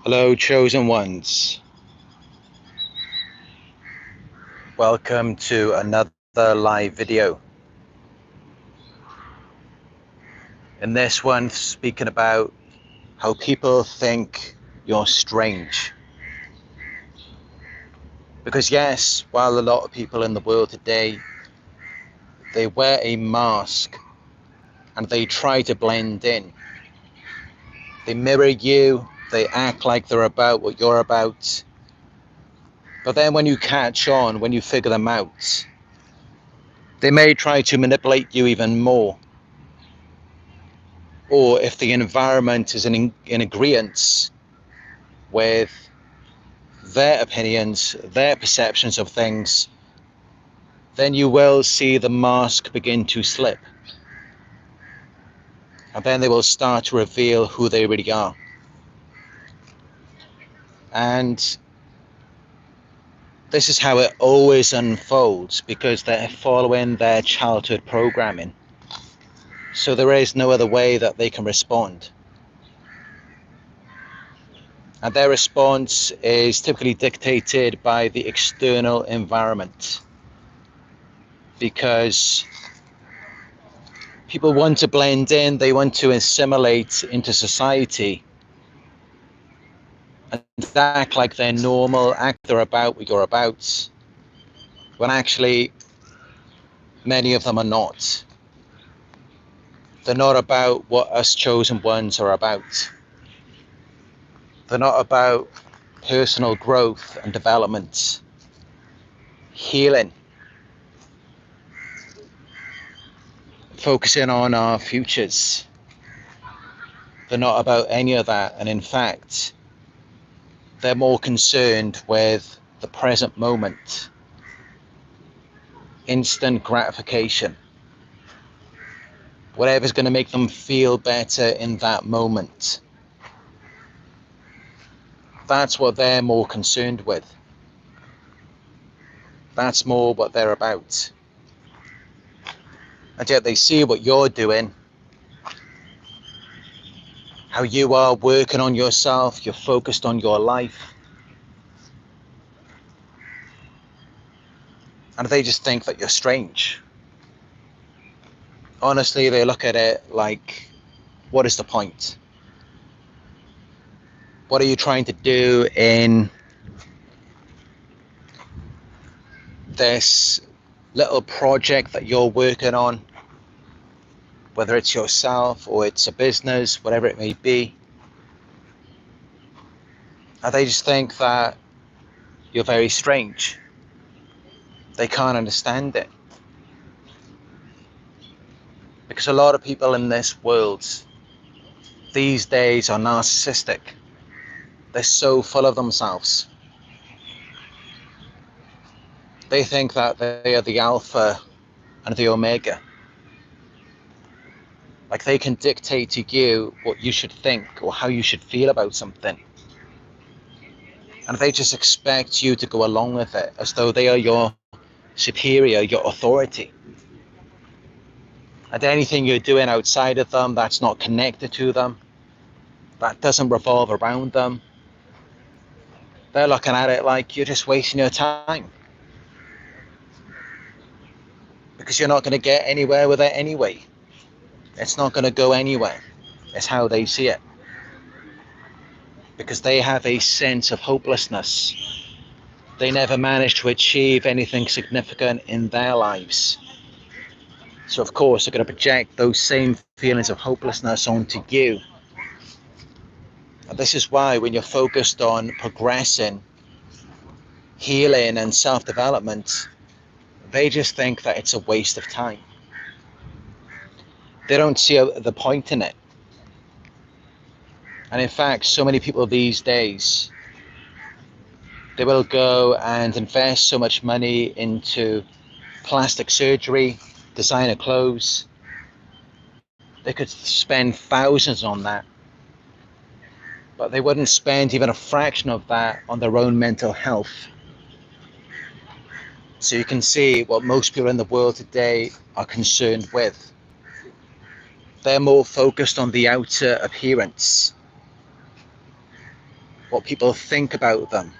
Hello, chosen ones. Welcome to another live video. In this one, speaking about how people think you're strange. Because yes, while a lot of people in the world today, they wear a mask and they try to blend in. They mirror you, they act like they're about what you're about. But then when you catch on, when you figure them out, they may try to manipulate you even more. Or if the environment is in agreement with their opinions, their perceptions of things, then you will see the mask begin to slip. And then they will start to reveal who they really are. And this is how it always unfolds, because they're following their childhood programming. So there is no other way that they can respond. And their response is typically dictated by the external environment, because people want to blend in, they want to assimilate into society and act like they're normal, act they're about what you're about, when actually many of them are not. They're not about what us chosen ones are about. They're not about personal growth and development, healing, focusing on our futures. They're not about any of that. And in fact, they're more concerned with the present moment, instant gratification, whatever's going to make them feel better in that moment. That's what they're more concerned with. That's more what they're about. And yet they see what you're doing, how you are working on yourself, you're focused on your life, and they just think that you're strange. Honestly, they look at it like, what is the point? What are you trying to do in this little project that you're working on? Whether it's yourself or it's a business, whatever it may be. And they just think that you're very strange. They can't understand it. Because a lot of people in this world these days are narcissistic. They're so full of themselves. They think that they are the alpha and the omega. Like they can dictate to you what you should think or how you should feel about something. And they just expect you to go along with it as though they are your superior, your authority. And anything you're doing outside of them that's not connected to them, that doesn't revolve around them, they're looking at it like you're just wasting your time. Because you're not going to get anywhere with it anyway. It's not going to go anywhere. It's how they see it. Because they have a sense of hopelessness. They never manage to achieve anything significant in their lives. So of course they're going to project those same feelings of hopelessness onto you. And this is why when you're focused on progressing, healing and self-development, they just think that it's a waste of time. They don't see the point in it. And in fact, so many people these days, they will go and invest so much money into plastic surgery, designer clothes. They could spend thousands on that, but they wouldn't spend even a fraction of that on their own mental health. So you can see what most people in the world today are concerned with. They're more focused on the outer appearance. what people think about them,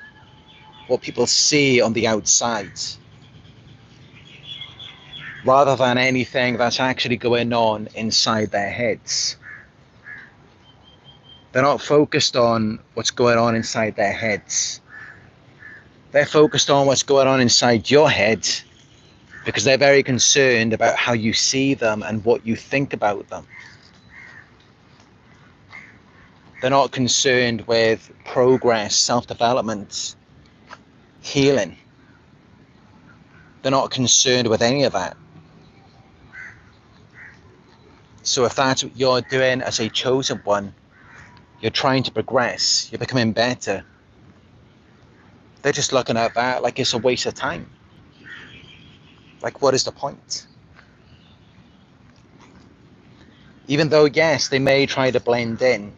what people see on the outside, rather than anything that's actually going on inside their heads. They're not focused on what's going on inside their heads. They're focused on what's going on inside your head, because they're very concerned about how you see them and what you think about them. They're not concerned with progress, self-development, healing. They're not concerned with any of that. So if that's what you're doing as a chosen one, you're trying to progress, you're becoming better, they're just looking at that like it's a waste of time. Like, what is the point? Even though, yes, they may try to blend in,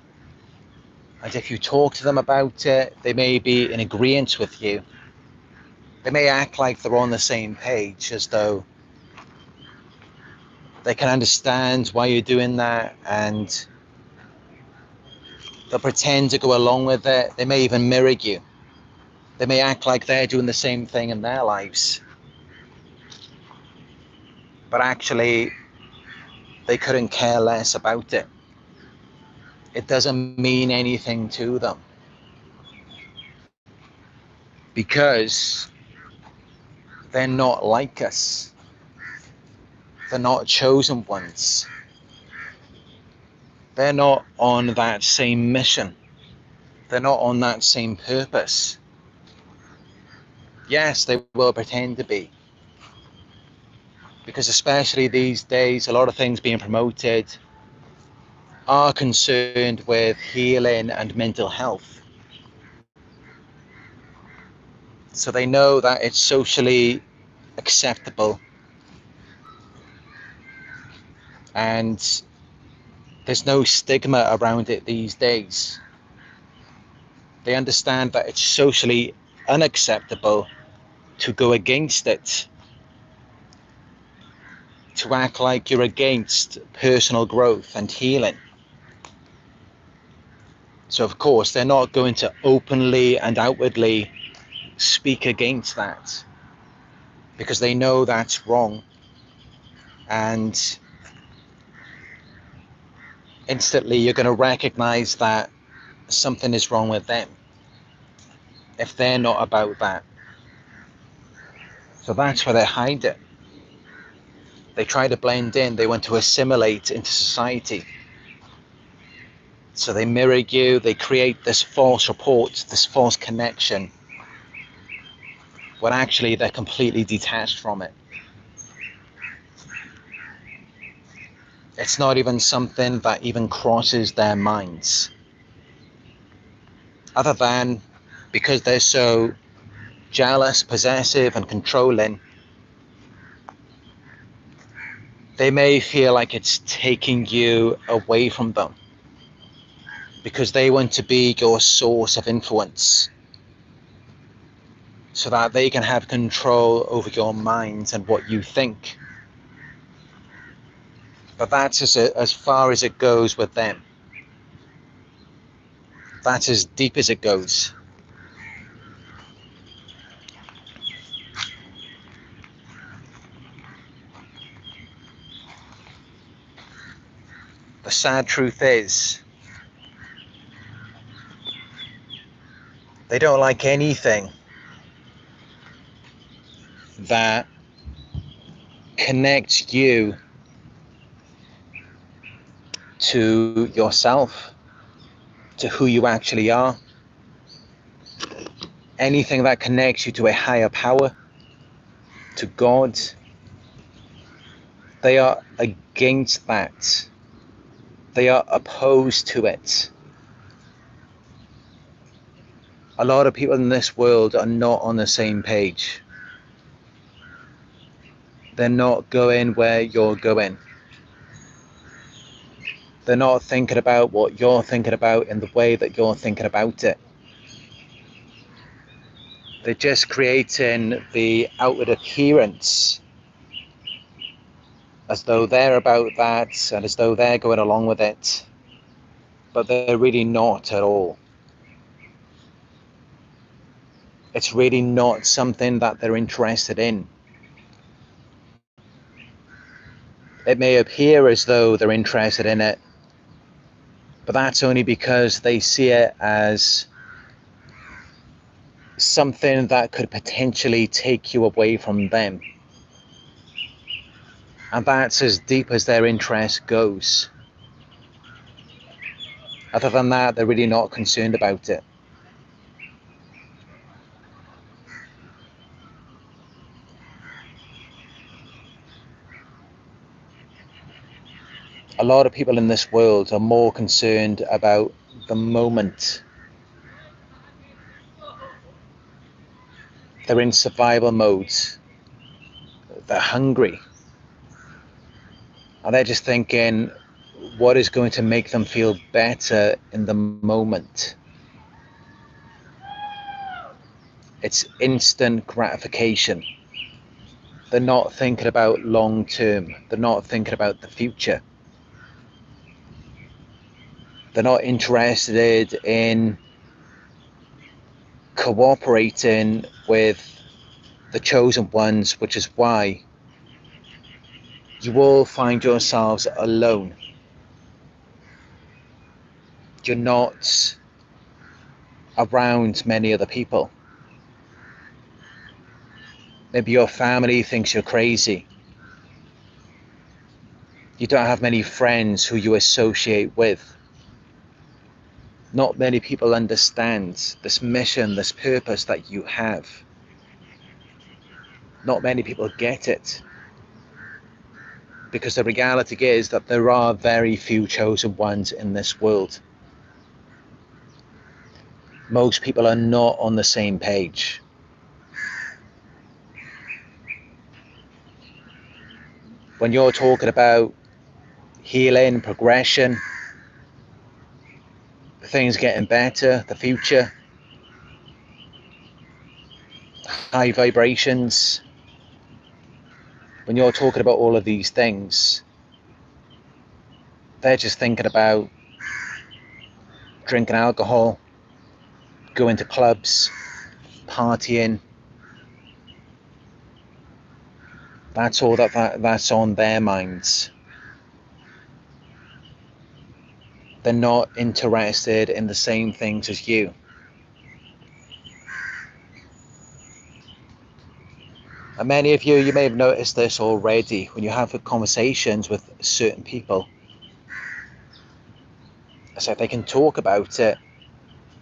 and if you talk to them about it, they may be in agreement with you. They may act like they're on the same page, as though they can understand why you're doing that, and they'll pretend to go along with it. They may even mirror you. They may act like they're doing the same thing in their lives, but actually they couldn't care less about it. It doesn't mean anything to them, because they're not like us. They're not chosen ones. They're not on that same mission. They're not on that same purpose. Yes, they will pretend to be, because especially these days, a lot of things being promoted are concerned with healing and mental health. So they know that it's socially acceptable, and there's no stigma around it these days. They understand that it's socially unacceptable to go against it, to act like you're against personal growth and healing. So of course they're not going to openly and outwardly speak against that, because they know that's wrong, and instantly you're going to recognize that something is wrong with them if they're not about that. So that's why they hide it. They try to blend in. They want to assimilate into society. So they mirror you. They create this false rapport, this false connection, when actually they're completely detached from it. It's not even something that even crosses their minds, other than because they're so jealous, possessive, and controlling. They may feel like it's taking you away from them, because they want to be your source of influence, so that they can have control over your mind and what you think. But that's as far as it goes with them. That's as deep as it goes. The sad truth is, they don't like anything that connects you to yourself, to who you actually are. Anything that connects you to a higher power, to God, they are against that. They are opposed to it. A lot of people in this world are not on the same page. They're not going where you're going. They're not thinking about what you're thinking about in the way that you're thinking about it. They're just creating the outward appearance as though they're about that and as though they're going along with it. But they're really not at all. It's really not something that they're interested in. It may appear as though they're interested in it, but that's only because they see it as something that could potentially take you away from them. And that's as deep as their interest goes. Other than that, they're really not concerned about it. A lot of people in this world are more concerned about the moment. They're in survival mode. They're hungry. And they're just thinking, what is going to make them feel better in the moment? It's instant gratification. They're not thinking about long term. They're not thinking about the future. They're not interested in cooperating with the chosen ones, which is why you all find yourselves alone. You're not around many other people. Maybe your family thinks you're crazy. You don't have many friends who you associate with. Not many people understand this mission, this purpose that you have. Not many people get it. Because the reality is that there are very few chosen ones in this world. Most people are not on the same page. When you're talking about healing, progression, things getting better, the future, high vibrations, when you're talking about all of these things, they're just thinking about drinking alcohol, going to clubs, partying. That's all that's on their minds. They're not interested in the same things as you. And many of you may have noticed this already when you have conversations with certain people. So they can talk about it,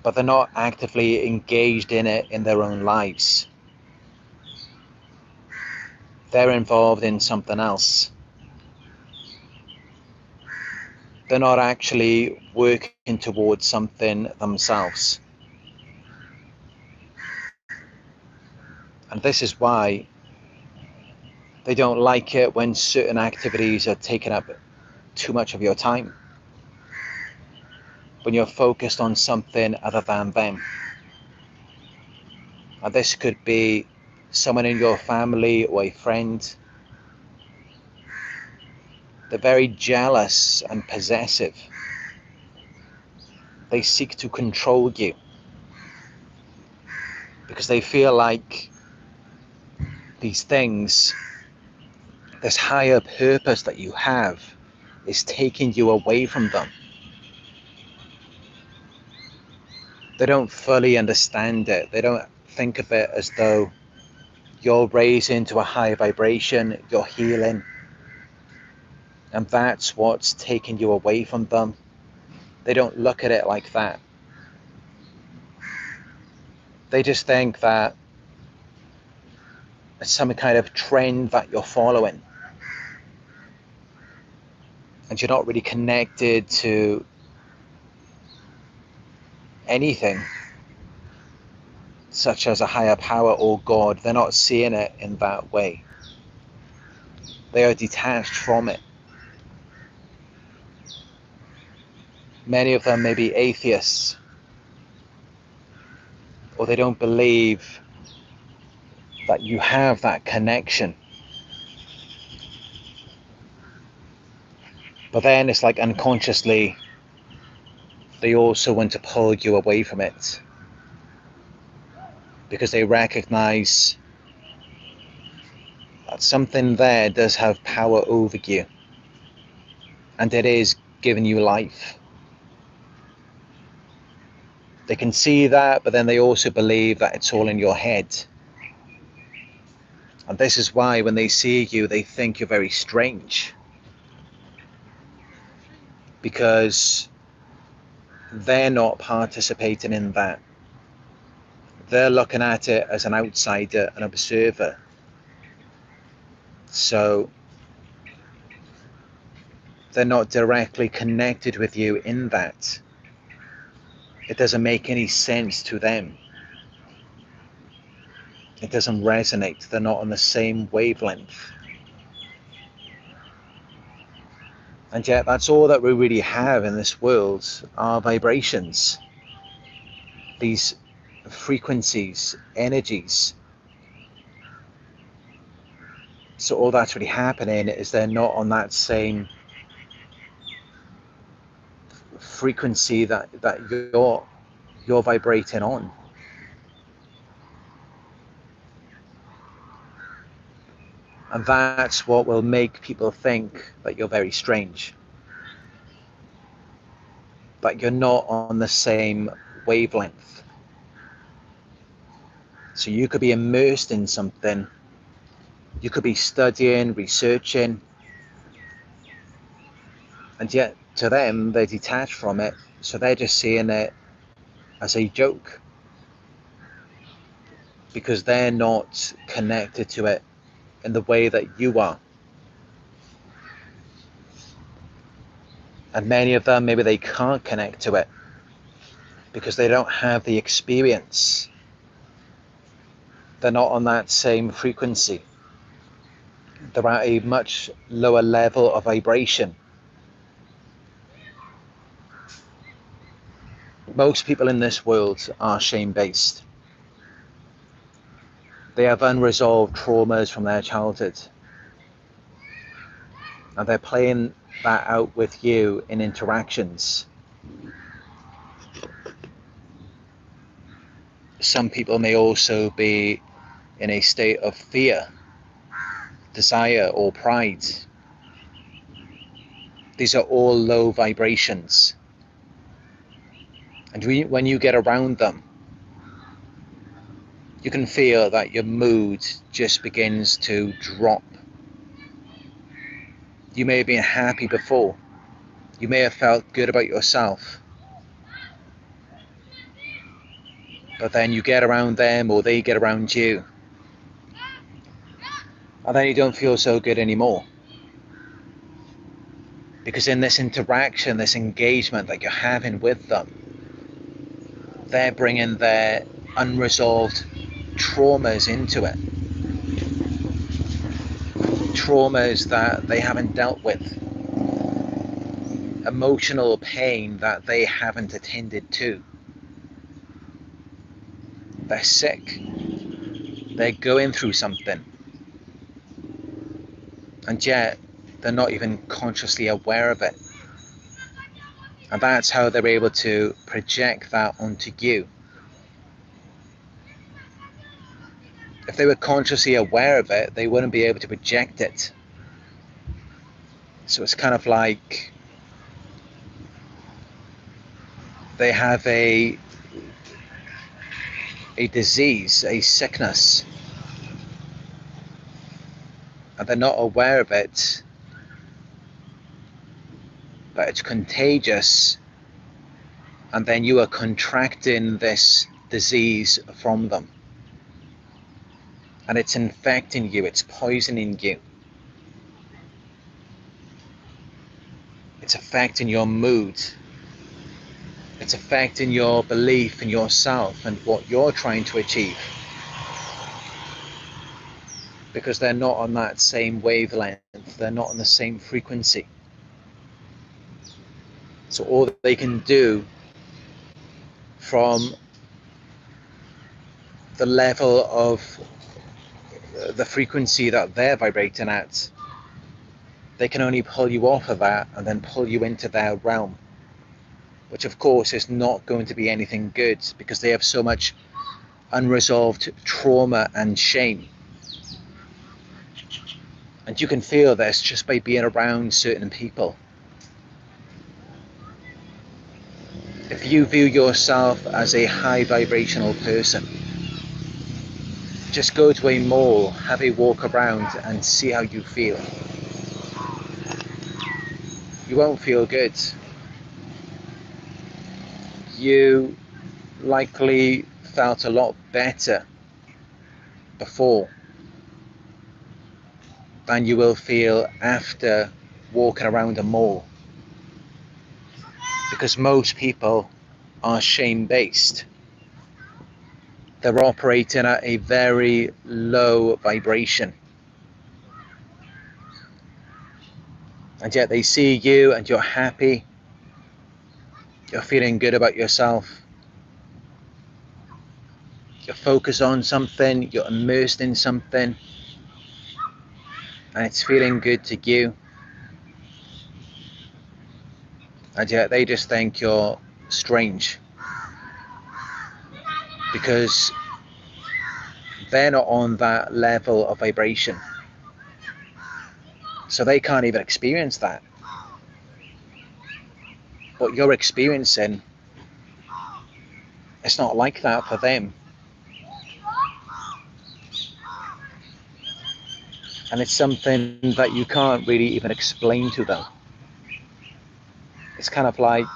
but they're not actively engaged in it in their own lives. They're involved in something else. They're not actually working towards something themselves. And this is why they don't like it when certain activities are taking up too much of your time. When you're focused on something other than them. And this could be someone in your family or a friend. They're very jealous and possessive. They seek to control you because they feel like these things, this higher purpose that you have, is taking you away from them. They don't fully understand it. They don't think of it as though you're raising to a higher vibration, you're healing, and that's what's taking you away from them. They don't look at it like that. They just think that it's some kind of trend that you're following, and you're not really connected to anything such as a higher power or God. They're not seeing it in that way. They are detached from it. Many of them may be atheists, or they don't believe that you have that connection. But then it's like unconsciously, they also want to pull you away from it. because they recognize that something there does have power over you, and it is giving you life. They can see that, but then they also believe that it's all in your head. And this is why when they see you, they think you're very strange, because they're not participating in that. They're looking at it as an outsider, an observer. So they're not directly connected with you in that. It doesn't make any sense to them. It doesn't resonate. They're not on the same wavelength. And yet that's all that we really have in this world are vibrations. These frequencies, energies. So all that's really happening is they're not on that same frequency that you're vibrating on. And that's what will make people think that you're very strange, that you're not on the same wavelength. So you could be immersed in something, you could be studying, researching, and yet to them they're detached from it, so they're just seeing it as a joke, because they're not connected to it in the way that you are. And many of them, maybe they can't connect to it because they don't have the experience. They're not on that same frequency. They're at a much lower level of vibration. Most people in this world are shame-based. They have unresolved traumas from their childhood. And they're playing that out with you in interactions. Some people may also be in a state of fear, desire, or pride. These are all low vibrations. And when you get around them, you can feel that your mood just begins to drop. You may have been happy before. You may have felt good about yourself. But then you get around them, or they get around you, and then you don't feel so good anymore. Because in this interaction, this engagement that you're having with them, they're bringing their unresolved traumas into it. Traumas that they haven't dealt with. Emotional pain that they haven't attended to. They're sick. They're going through something. And yet, they're not even consciously aware of it. And that's how they're able to project that onto you. If they were consciously aware of it, they wouldn't be able to project it. So it's kind of like they have a disease, a sickness, and they're not aware of it, but it's contagious, and then you are contracting this disease from them, and it's infecting you, it's poisoning you, it's affecting your mood, it's affecting your belief in yourself and what you're trying to achieve, because they're not on that same wavelength, they're not on the same frequency. So all that they can do from the level of the frequency that they're vibrating at, they can only pull you off of that and then pull you into their realm, which of course is not going to be anything good, because they have so much unresolved trauma and shame. And you can feel this just by being around certain people. If you view yourself as a high vibrational person, just go to a mall, have a walk around and see how you feel. You won't feel good. You likely felt a lot better before than you will feel after walking around a mall. Because most people are shame-based. They're operating at a very low vibration. And yet they see you and you're happy. You're feeling good about yourself. You're focused on something, you're immersed in something, and it's feeling good to you. And yet they just think you're strange. Because they're not on that level of vibration. So they can't even experience that. What you're experiencing, it's not like that for them. And it's something that you can't really even explain to them. It's kind of like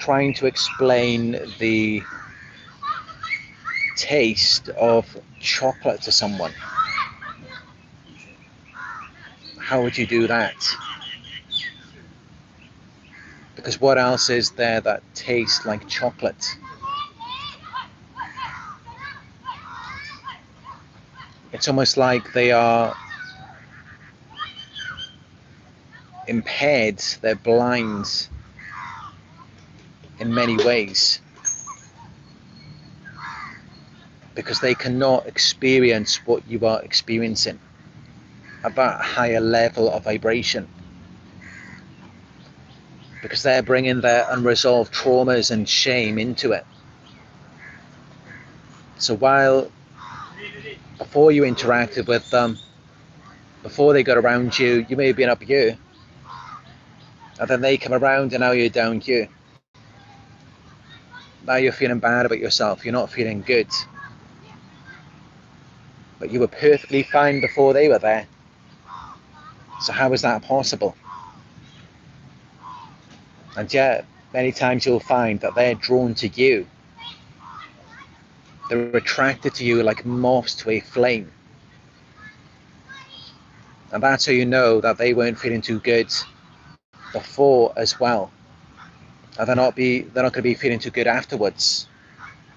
trying to explain the taste of chocolate to someone. How would you do that? Because what else is there that tastes like chocolate? It's almost like they are impaired, they're blind in many ways. Because they cannot experience what you are experiencing at that higher level of vibration. Because they're bringing their unresolved traumas and shame into it. So while before you interacted with them, before they got around you, you may have been up here, and then they come around and now you're down here. Now you're feeling bad about yourself, you're not feeling good. But you were perfectly fine before they were there. So how is that possible? And yet, many times you'll find that they're drawn to you. They're attracted to you like moths to a flame. And that's how you know that they weren't feeling too good before as well. And they're not going to be feeling too good afterwards.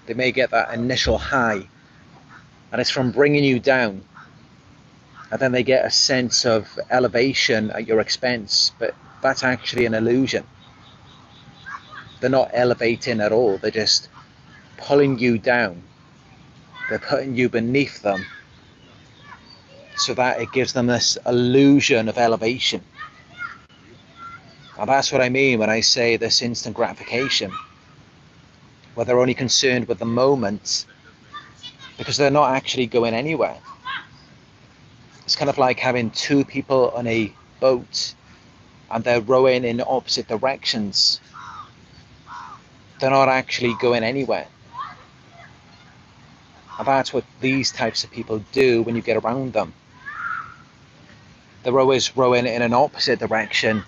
They may get that initial high, and it's from bringing you down. And then they get a sense of elevation at your expense, but that's actually an illusion. They're not elevating at all, they're just pulling you down. They're putting you beneath them so that it gives them this illusion of elevation. And that's what I mean when I say this instant gratification, where they're only concerned with the moment because they're not actually going anywhere. It's kind of like having two people on a boat and they're rowing in opposite directions. They're not actually going anywhere. And that's what these types of people do when you get around them. They're always rowing in an opposite direction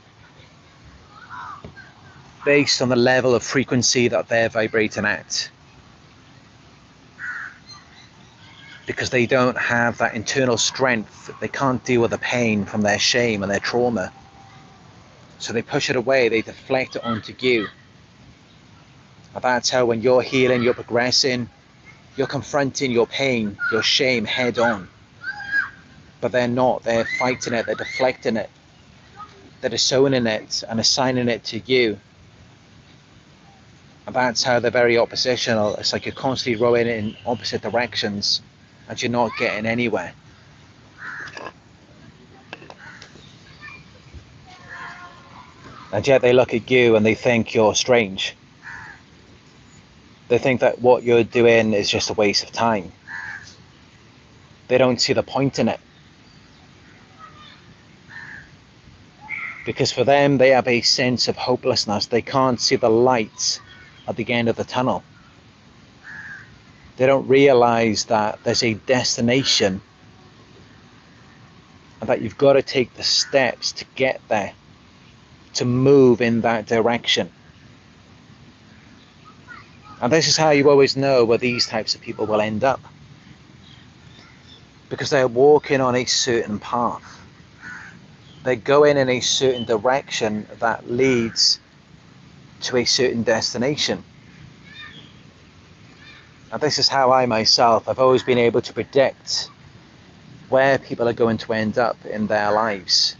based on the level of frequency that they're vibrating at. Because they don't have that internal strength, they can't deal with the pain from their shame and their trauma. So they push it away, they deflect it onto you. And that's how when you're healing, you're progressing, you're confronting your pain, your shame head on. But they're not, they're fighting it, they're deflecting it. They're disowning it and assigning it to you. And that's how they're very oppositional. It's like you're constantly rowing in opposite directions and you're not getting anywhere. And yet they look at you and they think you're strange. They think that what you're doing is just a waste of time. They don't see the point in it. Because for them, they have a sense of hopelessness. They can't see the light at the end of the tunnel. They don't realize that there's a destination and that you've got to take the steps to get there, to move in that direction. And this is how you always know where these types of people will end up. Because they're walking on a certain path. They're going in a certain direction that leads to a certain destination. And this is how I myself, I've always been able to predict where people are going to end up in their lives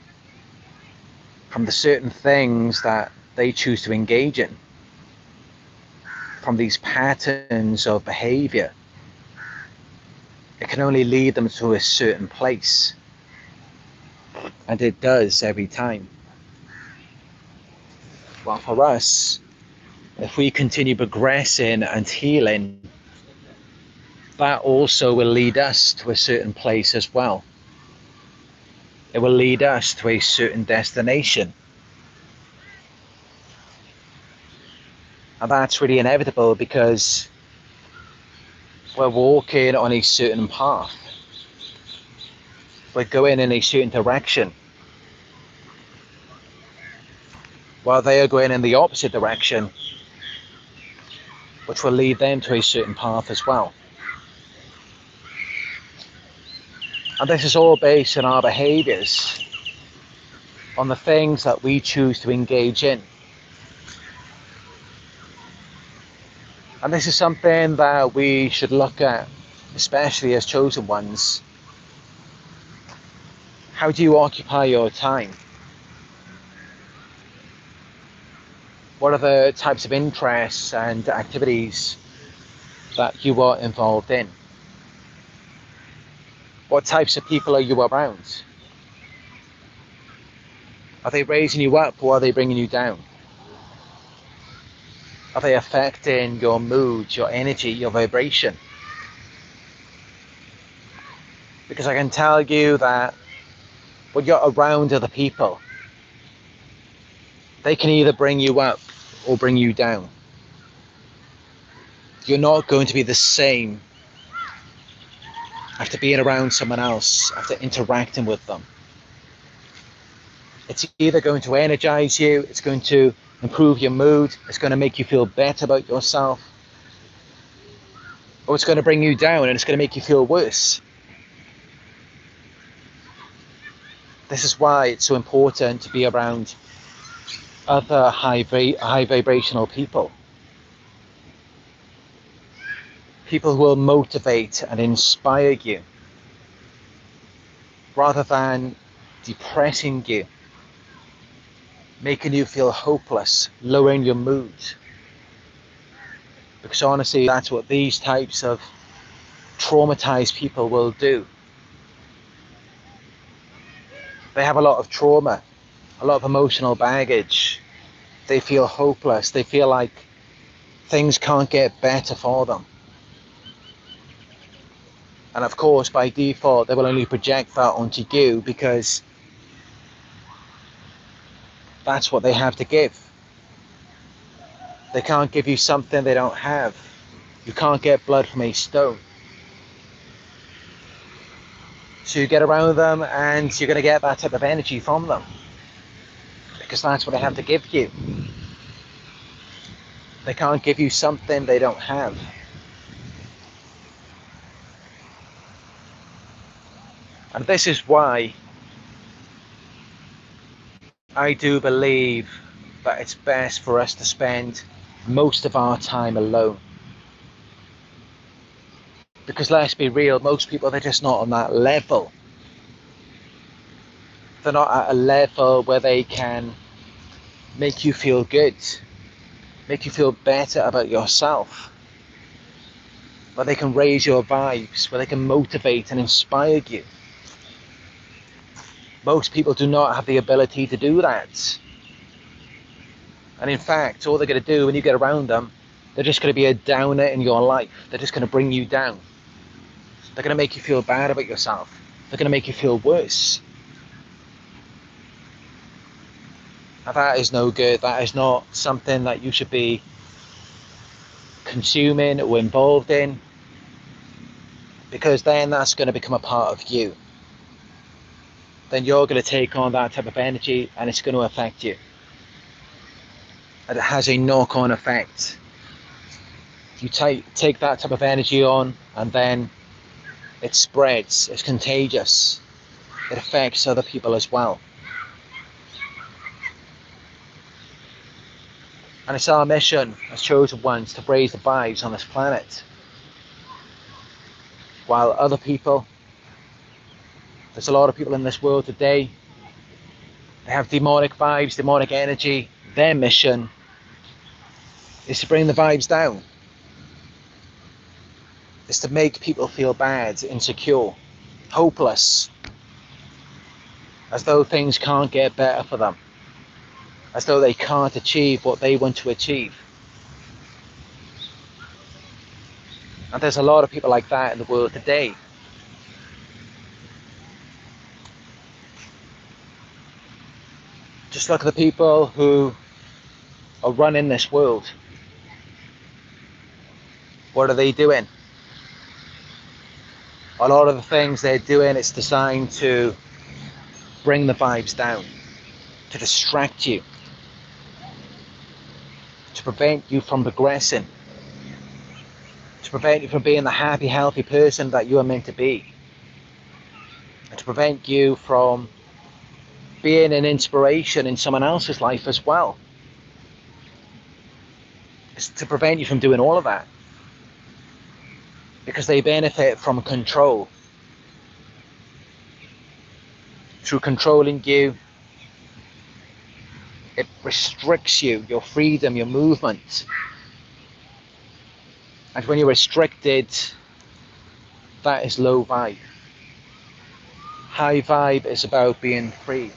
from the certain things that they choose to engage in, from these patterns of behavior. It can only lead them to a certain place. And it does every time. Well, for us, if we continue progressing and healing, that also will lead us to a certain place as well. It will lead us to a certain destination. And that's really inevitable because we're walking on a certain path. We're going in a certain direction, while they are going in the opposite direction, which will lead them to a certain path as well. And this is all based on our behaviors, on the things that we choose to engage in. And this is something that we should look at, especially as chosen ones. How do you occupy your time? What are the types of interests and activities that you are involved in? What types of people are you around? Are they raising you up or are they bringing you down? Are they affecting your mood, your energy, your vibration? Because I can tell you that when you're around other people, they can either bring you up or bring you down. You're not going to be the same after being around someone else, after interacting with them. It's either going to energize you, it's going to improve your mood, it's going to make you feel better about yourself, or it's going to bring you down and it's going to make you feel worse. This is why it's so important to be around other high vibrational people. People who will motivate and inspire you rather than depressing you, making you feel hopeless, lowering your mood. Because honestly, that's what these types of traumatized people will do. They have a lot of trauma, a lot of emotional baggage. They feel hopeless. They feel like things can't get better for them. And of course, by default, they will only project that onto you because that's what they have to give. They can't give you something they don't have. You can't get blood from a stone. So you get around them and you're going to get that type of energy from them. Because that's what they have to give you. They can't give you something they don't have. And this is why I do believe that it's best for us to spend most of our time alone. Because let's be real, most people, they're just not on that level. They're not at a level where they can make you feel good, make you feel better about yourself, where they can raise your vibes, where they can motivate and inspire you. Most people do not have the ability to do that. And in fact, all they're going to do when you get around them They're just going to be a downer in your life. They're just going to bring you down. They're going to make you feel bad about yourself. They're going to make you feel worse. And that is no good. That is not something that you should be consuming or involved in, because then that's going to become a part of you. Then you're going to take on that type of energy and it's going to affect you. And it has a knock-on effect. You take that type of energy on, and then it spreads, it's contagious. It affects other people as well. And it's our mission as chosen ones to raise the vibes on this planet. While other people, there's a lot of people in this world today, they have demonic vibes, demonic energy. Their mission is to bring the vibes down. It's to make people feel bad, insecure, hopeless, as though things can't get better for them, as though they can't achieve what they want to achieve. And there's a lot of people like that in the world today. Just look at the people who are running this world. What are they doing? A lot of the things they're doing, it's designed to bring the vibes down, to distract you, to prevent you from progressing, to prevent you from being the happy, healthy person that you are meant to be, and to prevent you from being an inspiration in someone else's life as well. It's to prevent you from doing all of that, because they benefit from control. Through controlling you, it restricts you, your freedom, your movement. And when you're restricted, that is low vibe. High vibe is about being free.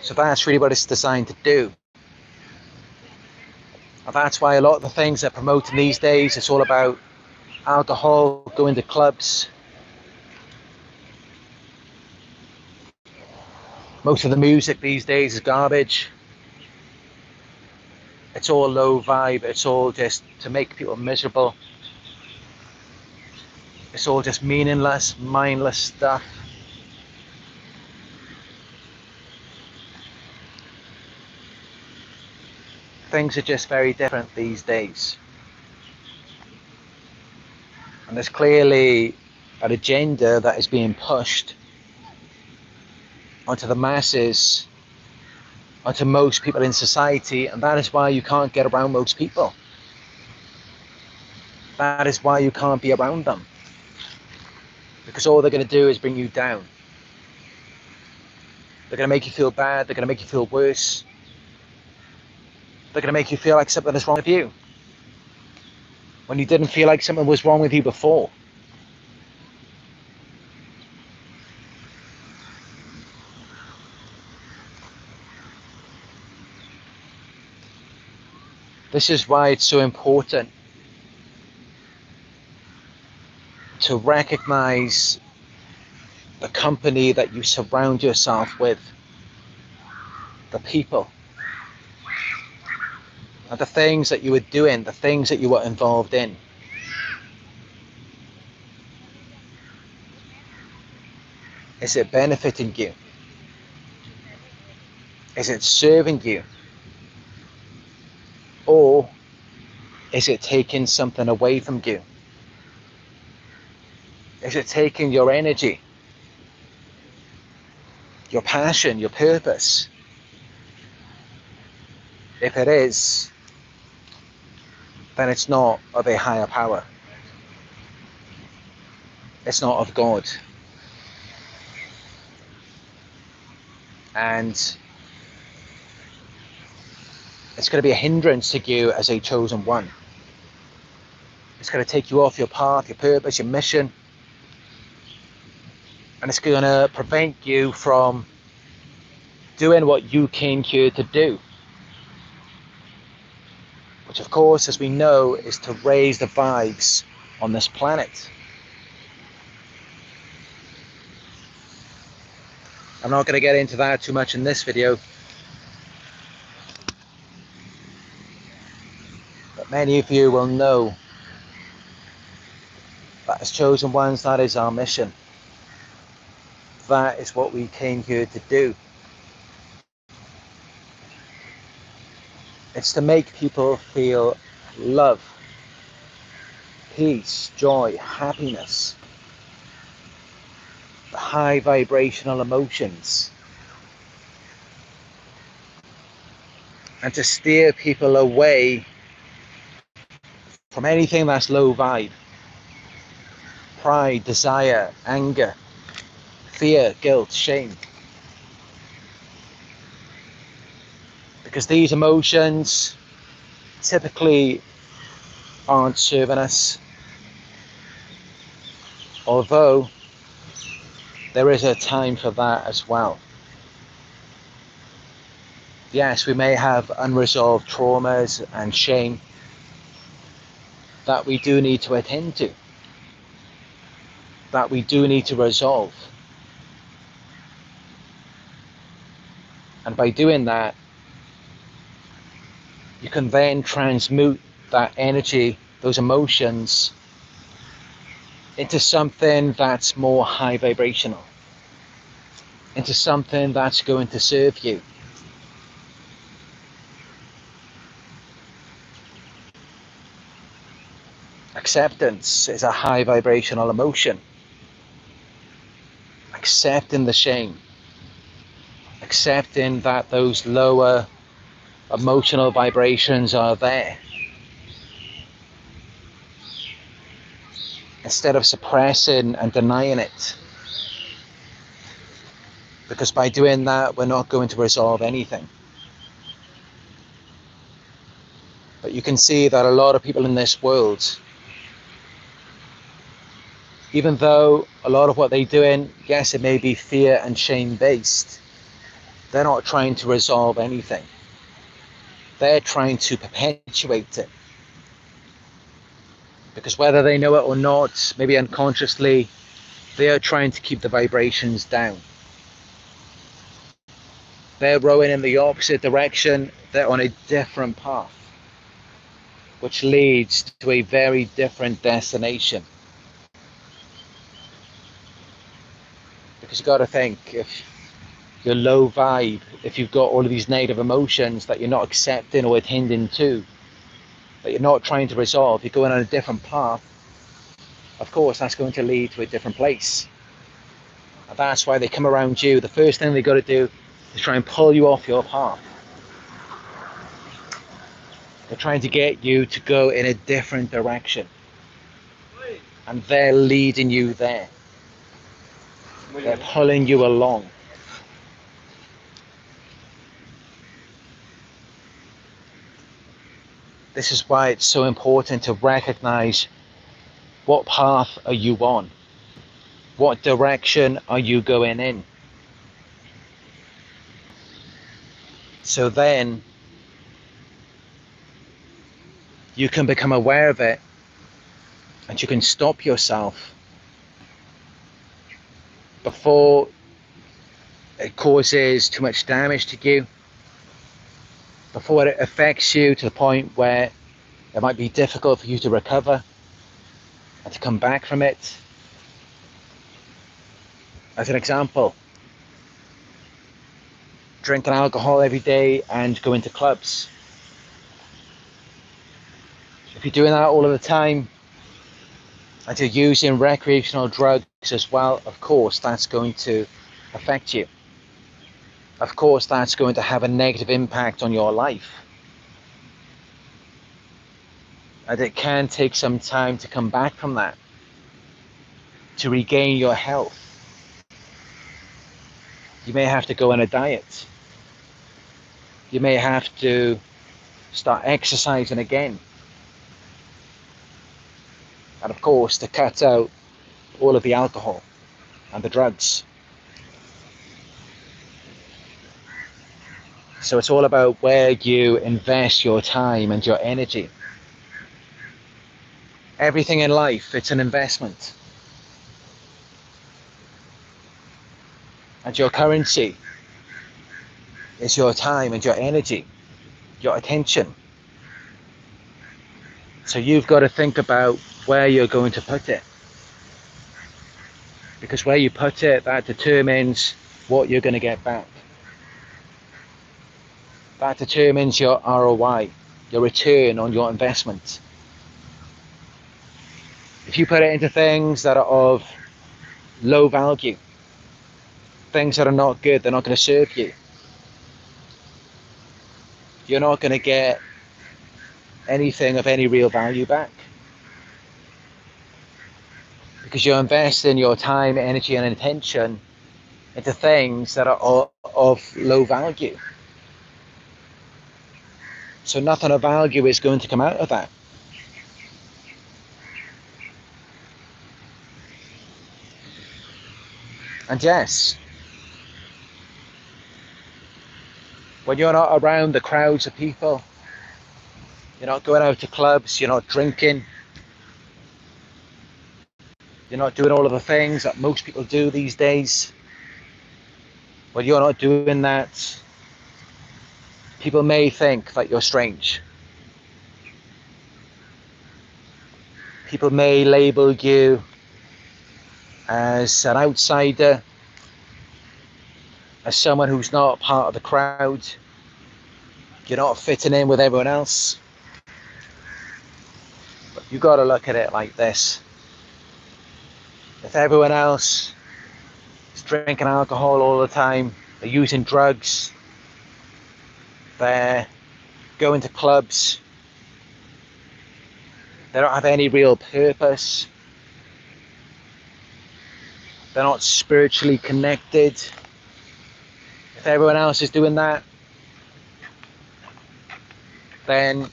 So that's really what it's designed to do. And that's why a lot of the things they're promoting these days, it's all about alcohol, going to clubs. Most of the music these days is garbage. It's all low vibe. It's all just to make people miserable. It's all just meaningless, mindless stuff. Things are just very different these days. And there's clearly an agenda that is being pushed onto the masses, onto most people in society, and that is why you can't get around most people. That is why you can't be around them. Because all they're going to do is bring you down. They're going to make you feel bad, they're going to make you feel worse. They're going to make you feel like something is wrong with you, when you didn't feel like something was wrong with you before. This is why it's so important to recognize the company that you surround yourself with, the people, and the things that you were doing, the things that you were involved in. Is it benefiting you? Is it serving you? Or is it taking something away from you? Is it taking your energy, your passion, your purpose? If it is, then it's not of a higher power. It's not of God. And it's going to be a hindrance to you as a chosen one. It's going to take you off your path, your purpose, your mission. And it's going to prevent you from doing what you came here to do. which of course, as we know, is to raise the vibes on this planet. I'm not going to get into that too much in this video, but many of you will know that as chosen ones, that is our mission. That is what we came here to do. It's to make people feel love, peace, joy, happiness, the high vibrational emotions, and to steer people away from anything that's low vibe. Pride, desire, anger, fear, guilt, shame. Because these emotions typically aren't serving us, although there is a time for that as well. Yes, we may have unresolved traumas and shame that we do need to attend to, that we do need to resolve. And by doing that, you can then transmute that energy, those emotions, into something that's more high vibrational, into something that's going to serve you. Acceptance is a high vibrational emotion. Accepting the shame, accepting that those lower emotional vibrations are there, instead of suppressing and denying it, because by doing that we're not going to resolve anything. But you can see that a lot of people in this world, even though a lot of what they're doing, yes, it may be fear and shame based, they're not trying to resolve anything. They're trying to perpetuate it. Because whether they know it or not, maybe unconsciously, they are trying to keep the vibrations down. They're rowing in the opposite direction. They're on a different path, which leads to a very different destination. Because you've got to think, if you're low vibe, if you've got all of these negative emotions that you're not accepting or attending to, that you're not trying to resolve, you're going on a different path, of course that's going to lead to a different place. And that's why they come around you. The first thing they got to do is try and pull you off your path. They're trying to get you to go in a different direction. And they're leading you there. They're pulling you along. This is why it's so important to recognize what path are you on? What direction are you going in? So then you can become aware of it and you can stop yourself before it causes too much damage to you, before it affects you to the point where it might be difficult for you to recover and to come back from it. As an example, drinking alcohol every day and going to clubs. If you're doing that all of the time and you're using recreational drugs as well, of course that's going to affect you. Of course that's going to have a negative impact on your life. And it can take some time to come back from that, to regain your health. You may have to go on a diet. You may have to start exercising again. And of course, to cut out all of the alcohol and the drugs. So it's all about where you invest your time and your energy. Everything in life, it's an investment. And your currency is your time and your energy, your attention. So you've got to think about where you're going to put it. Because where you put it, that determines what you're going to get back. That determines your ROI, your return on your investment. If you put it into things that are of low value, things that are not good, they're not going to serve you. You're not going to get anything of any real value back. Because you're investing your time, energy, and attention into things that are of low value. So nothing of value is going to come out of that. And yes, when you're not around the crowds of people, you're not going out to clubs, you're not drinking, you're not doing all of the things that most people do these days. When you're not doing that, people may think that you're strange. People may label you as an outsider, as someone who's not part of the crowd. You're not fitting in with everyone else. But you've got to look at it like this. If everyone else is drinking alcohol all the time, they're using drugs, they're going to clubs, they don't have any real purpose, they're not spiritually connected. If everyone else is doing that, then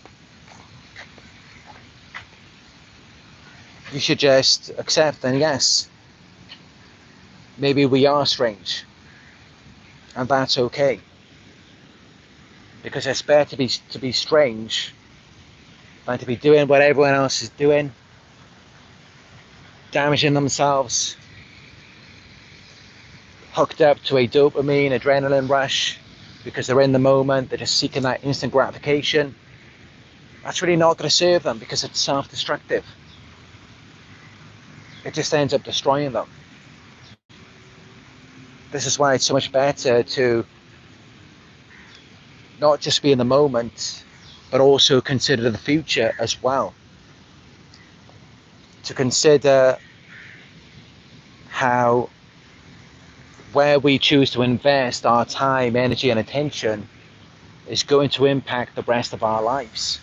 you should just accept and yes, maybe we are strange, and that's okay. Because it's better to be strange than to be doing what everyone else is doing, damaging themselves, hooked up to a dopamine, adrenaline rush, because they're in the moment, they're just seeking that instant gratification. That's really not going to serve them because it's self-destructive. It just ends up destroying them. This is why it's so much better to not just be in the moment, but also consider the future as well. To consider how where we choose to invest our time, energy, and attention is going to impact the rest of our lives.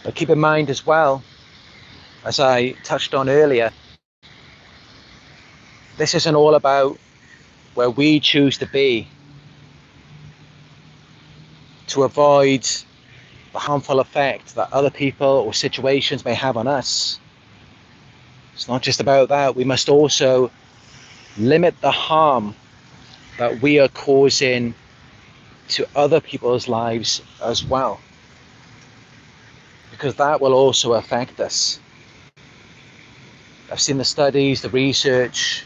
But keep in mind as well, as I touched on earlier, this isn't all about where we choose to be to avoid the harmful effect that other people or situations may have on us. It's not just about that. We must also limit the harm that we are causing to other people's lives as well, because that will also affect us. I've seen the studies, the research,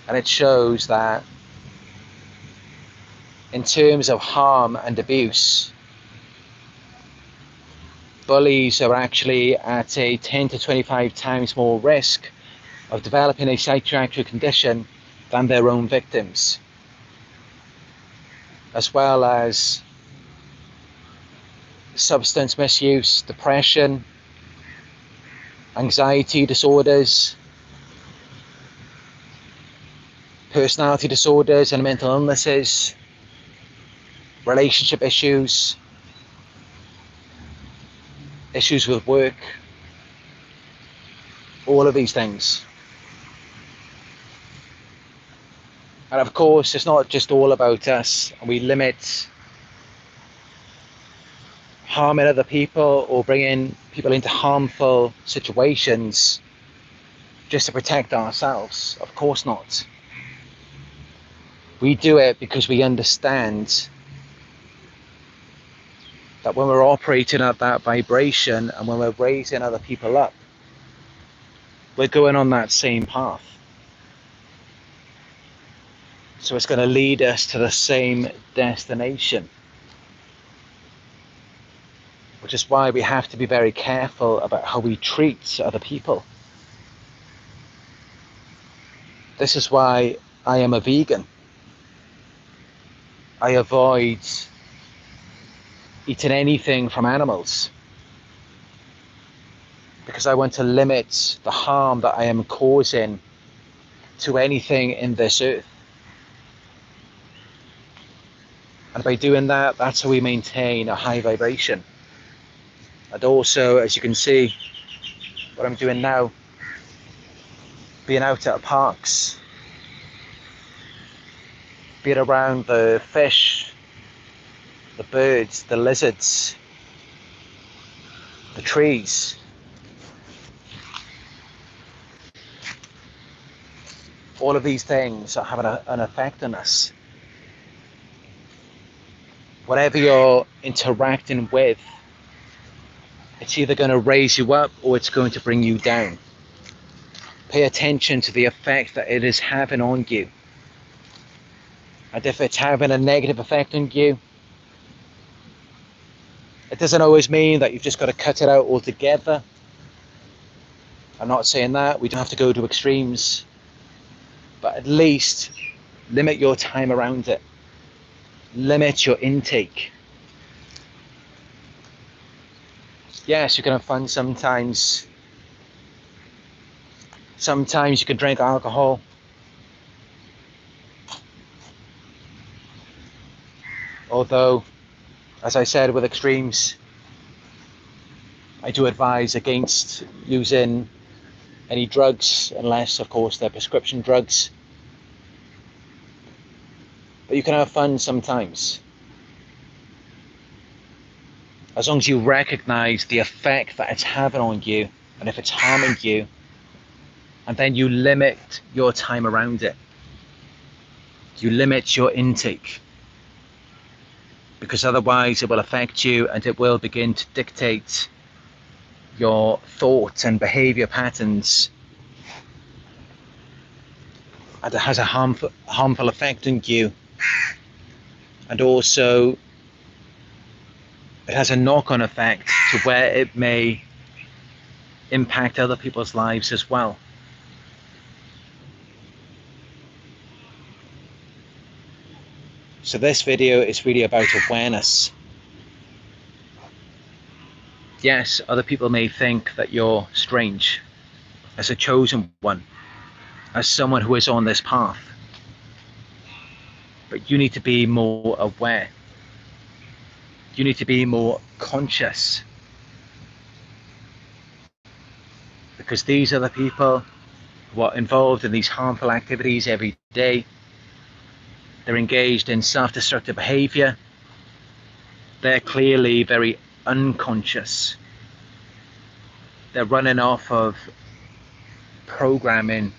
and it shows that in terms of harm and abuse, bullies are actually at a 10 to 25 times more risk of developing a psychiatric condition than their own victims, as well as substance misuse, depression, anxiety disorders, personality disorders and mental illnesses, relationship issues, issues with work, all of these things. And of course, it's not just all about us, and we limit harming other people or bringing people into harmful situations just to protect ourselves. Of course not. We do it because we understand that when we're operating at that vibration and when we're raising other people up, we're going on that same path. So it's going to lead us to the same destination. Which is why we have to be very careful about how we treat other people. This is why I am a vegan. I avoid eating anything from animals because I want to limit the harm that I am causing to anything in this earth. And by doing that, that's how we maintain a high vibration. And also, as you can see, what I'm doing now, being out at parks, being around the fish, the birds, the lizards, the trees. All of these things are having an effect on us. Whatever you're interacting with, it's either going to raise you up or it's going to bring you down. Pay attention to the effect that it is having on you. And if it's having a negative effect on you, it doesn't always mean that you've just got to cut it out altogether. I'm not saying that. We don't have to go to extremes. But at least limit your time around it. Limit your intake. Yes, you can have fun sometimes. Sometimes you can drink alcohol. Although, as I said, with extremes, I do advise against using any drugs, unless, of course, they're prescription drugs. But you can have fun sometimes. As long as you recognize the effect that it's having on you, and if it's harming you, and then you limit your time around it. You limit your intake. Because otherwise it will affect you and it will begin to dictate your thoughts and behavior patterns. And it has a harmful effect on you. And also it has a knock-on effect to where it may impact other people's lives as well. So this video is really about awareness. Yes, other people may think that you're strange, as a chosen one, as someone who is on this path. But you need to be more aware. You need to be more conscious. Because these are the people who are involved in these harmful activities every day. They're engaged in self-destructive behavior. They're clearly very unconscious. They're running off of programming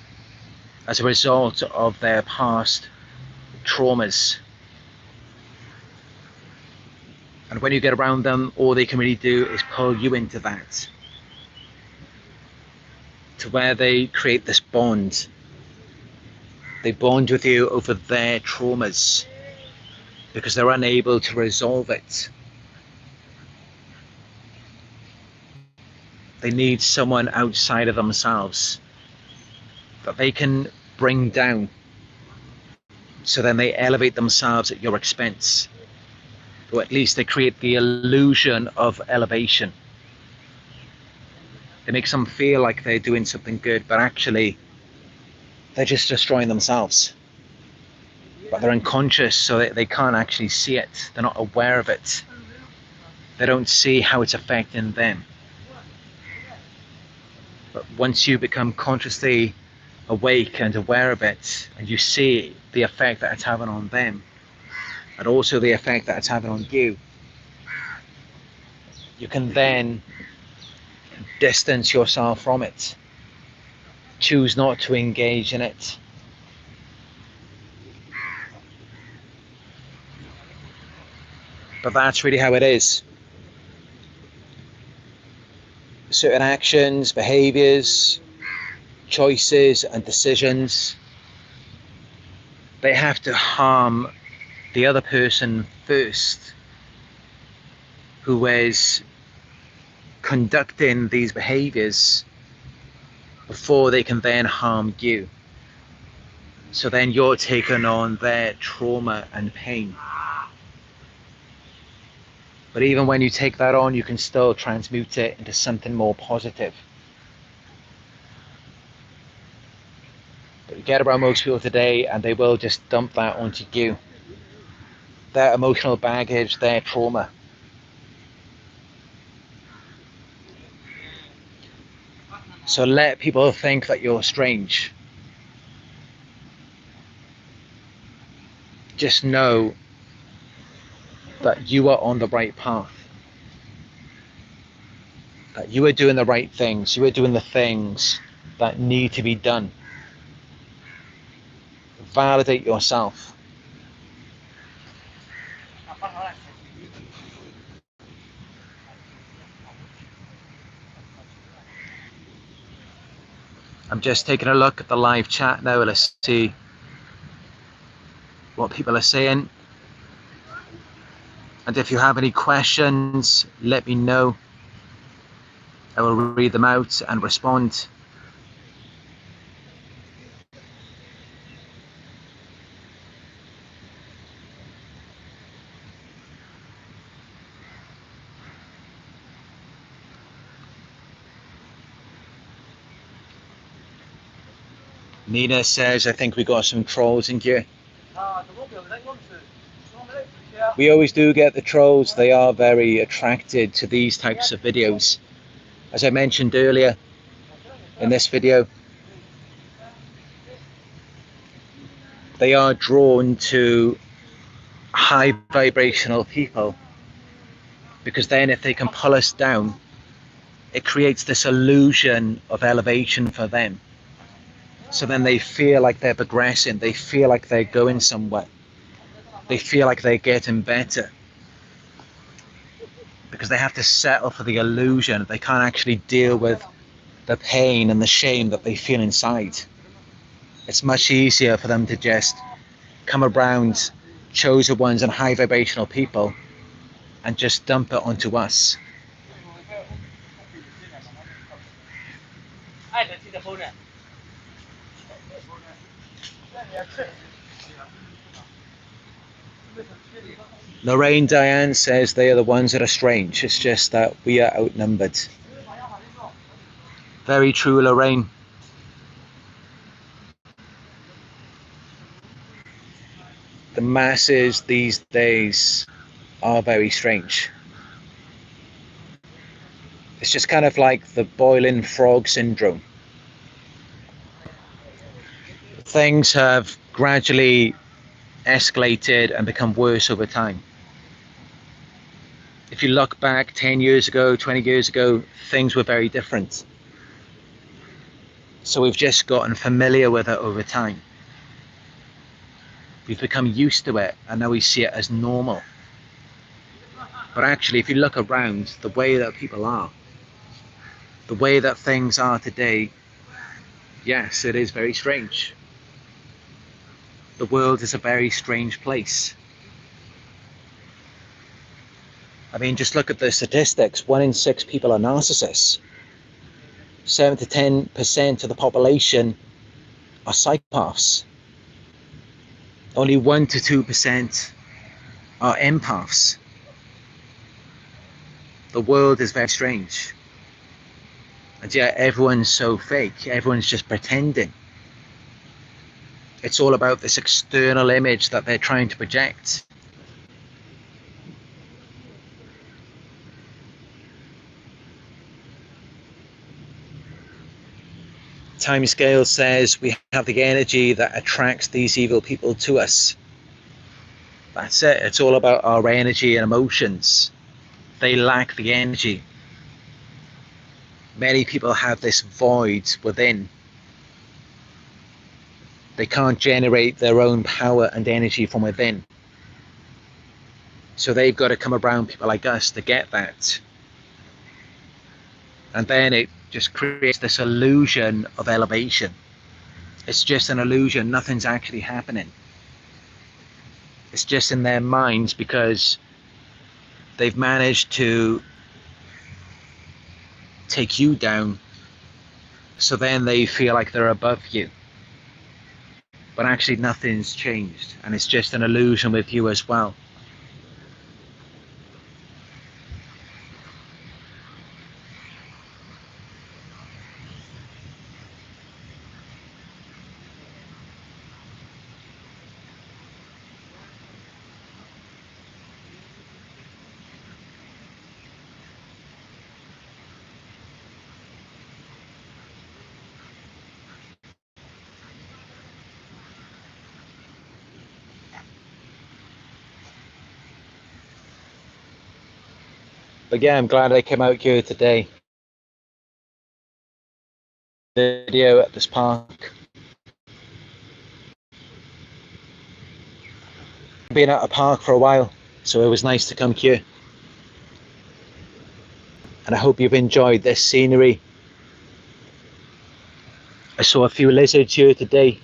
as a result of their past traumas. And when you get around them, all they can really do is pull you into that. To where they create this bond. They bond with you over their traumas because they're unable to resolve it. They need someone outside of themselves that they can bring down, so then they elevate themselves at your expense, or at least they create the illusion of elevation. It makes them feel like they're doing something good, but actually they're just destroying themselves. But they're unconscious, so they can't actually see it. They're not aware of it. They don't see how it's affecting them. But once you become consciously awake and aware of it, and you see the effect that it's having on them, and also the effect that it's having on you, you can then distance yourself from it. choose not to engage in it. But that's really how it is. Certain actions, behaviors, choices, and decisions, they have to harm the other person first, who is conducting these behaviors, before they can then harm you. So then you're taking on their trauma and pain. But even when you take that on, you can still transmute it into something more positive. But you get around most people today and they will just dump that onto you. Their emotional baggage, their trauma. So let people think that you're strange. Just know that you are on the right path. That you are doing the right things. You are doing the things that need to be done. Validate yourself. I'm just taking a look at the live chat now. Let's see what people are saying. And if you have any questions, let me know. I will read them out and respond. Nina says, I think we got some trolls in here. We always do get the trolls. They are very attracted to these types of videos. As I mentioned earlier in this video, they are drawn to high vibrational people, because then if they can pull us down, it creates this illusion of elevation for them. So then they feel like they're progressing, they feel like they're going somewhere, they feel like they're getting better, because they have to settle for the illusion. They can't actually deal with the pain and the shame that they feel inside. It's much easier for them to just come around chosen ones and high vibrational people and just dump it onto us. Lorraine Diane says they are the ones that are strange. It's just that we are outnumbered. Very true, Lorraine. The masses these days are very strange. It's just kind of like the boiling frog syndrome. Things have gradually escalated and become worse over time. If you look back 10 years ago, 20 years ago, things were very different. So we've just gotten familiar with it over time. We've become used to it, and now we see it as normal. But actually, if you look around, the way that people are, the way that things are today, yes, it is very strange. The world is a very strange place. I mean, just look at the statistics. 1 in 6 people are narcissists. 7 to 10% of the population are psychopaths. Only 1 to 2% are empaths. The world is very strange. And yet everyone's so fake. Everyone's just pretending. It's all about this external image that they're trying to project. Timescale says we have the energy that attracts these evil people to us. That's it. It's all about our energy and emotions. They lack the energy. Many people have this void within, They can't generate their own power and energy from within. So they've got to come around people like us to get that. And then it just creates this illusion of elevation. It's just an illusion, nothing's actually happening. It's just in their minds because they've managed to take you down, so then they feel like they're above you. But actually nothing's changed, and it's just an illusion with you as well. But yeah, I'm glad I came out here today. Video at this park. I've been at a park for a while, so it was nice to come here. And I hope you've enjoyed this scenery. I saw a few lizards here today.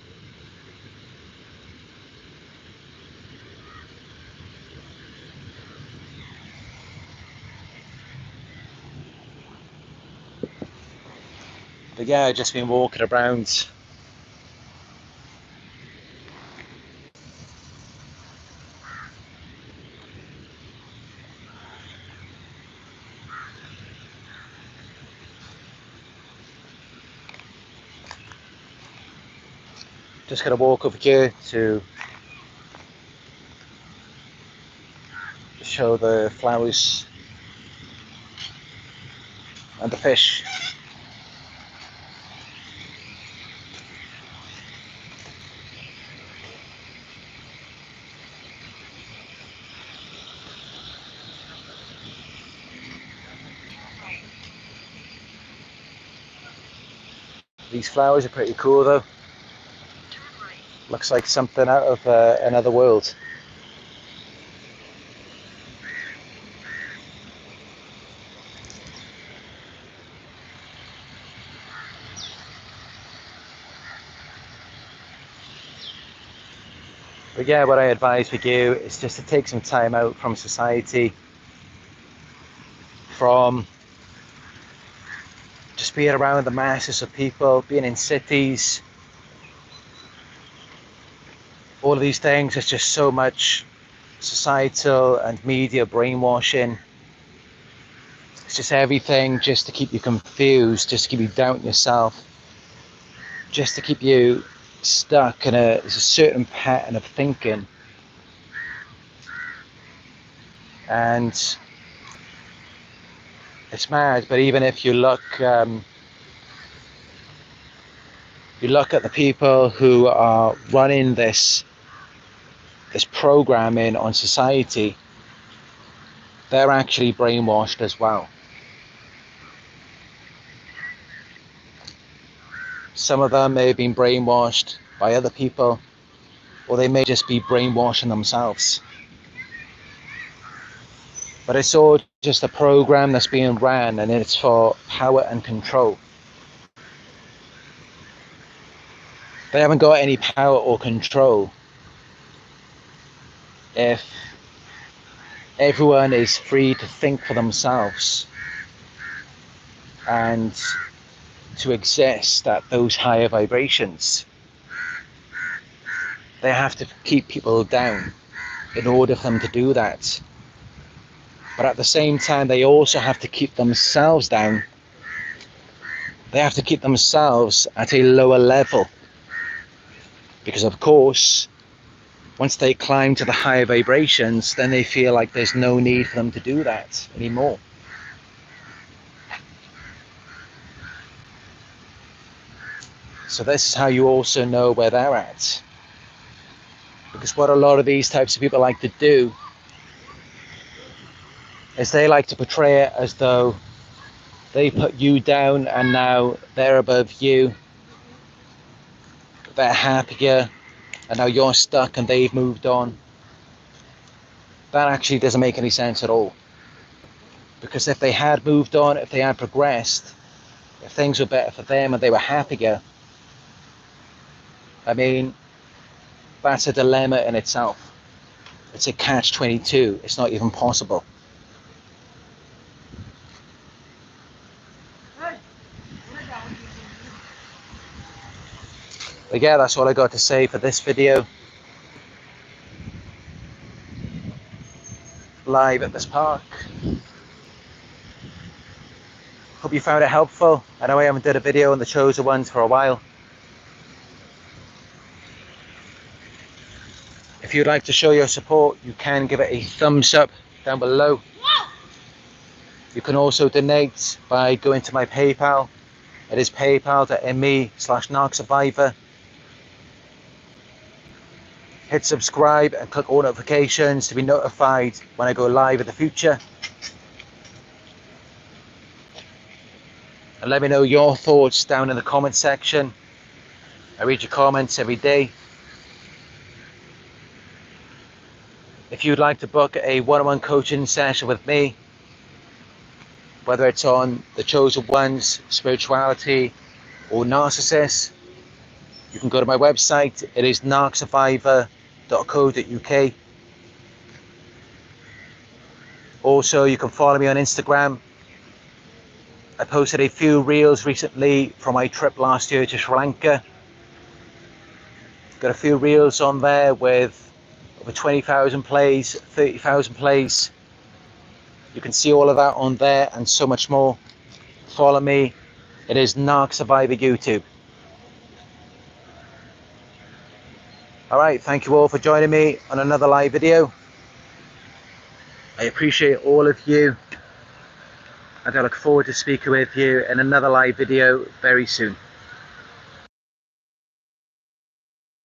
But yeah, I've just been walking around. Just gonna walk over here to show the flowers and the fish. These flowers are pretty cool though. Looks like something out of another world. But yeah, what I advise for you is just to take some time out from society, from just being around the masses of people, being in cities. All of these things, there's just so much societal and media brainwashing. It's just everything just to keep you confused, just to keep you doubting yourself, just to keep you stuck in a certain pattern of thinking. And it's mad, but even if you look at the people who are running this programming on society, they're actually brainwashed as well. Some of them may have been brainwashed by other people, or they may just be brainwashing themselves. But it's all just a program that's being ran, and it's for power and control. They haven't got any power or control if everyone is free to think for themselves and to exist at those higher vibrations. They have to keep people down in order for them to do that. But at the same time, they also have to keep themselves down. They have to keep themselves at a lower level. Because of course, once they climb to the higher vibrations, then they feel like there's no need for them to do that anymore. So this is how you also know where they're at. Because what a lot of these types of people like to do is they like to portray it as though they put you down and now they're above you. they're happier, and now you're stuck and they've moved on. That actually doesn't make any sense at all. Because if they had moved on, if they had progressed, if things were better for them and they were happier, I mean, that's a dilemma in itself. It's a catch-22. It's not even possible. But yeah, that's all I got to say for this video. Live at this park. Hope you found it helpful. I know I haven't did a video on the chosen ones for a while. If you'd like to show your support, you can give it a thumbs up down below. You can also donate by going to my PayPal. It is paypal.me/Narc Survivor. Hit subscribe and click all notifications to be notified when I go live in the future. And let me know your thoughts down in the comment section. I read your comments every day. If you'd like to book a one-on-one coaching session with me, whether it's on the chosen ones, spirituality, or narcissists, you can go to my website. It is narcsurvivor.co.uk. Also, you can follow me on Instagram. I posted a few reels recently from my trip last year to Sri Lanka. Got a few reels on there with over 20,000 plays, 30,000 plays. You can see all of that on there and so much more. Follow me. It is Narc Survivor YouTube. Alright, thank you all for joining me on another live video. I appreciate all of you. And I look forward to speaking with you in another live video very soon.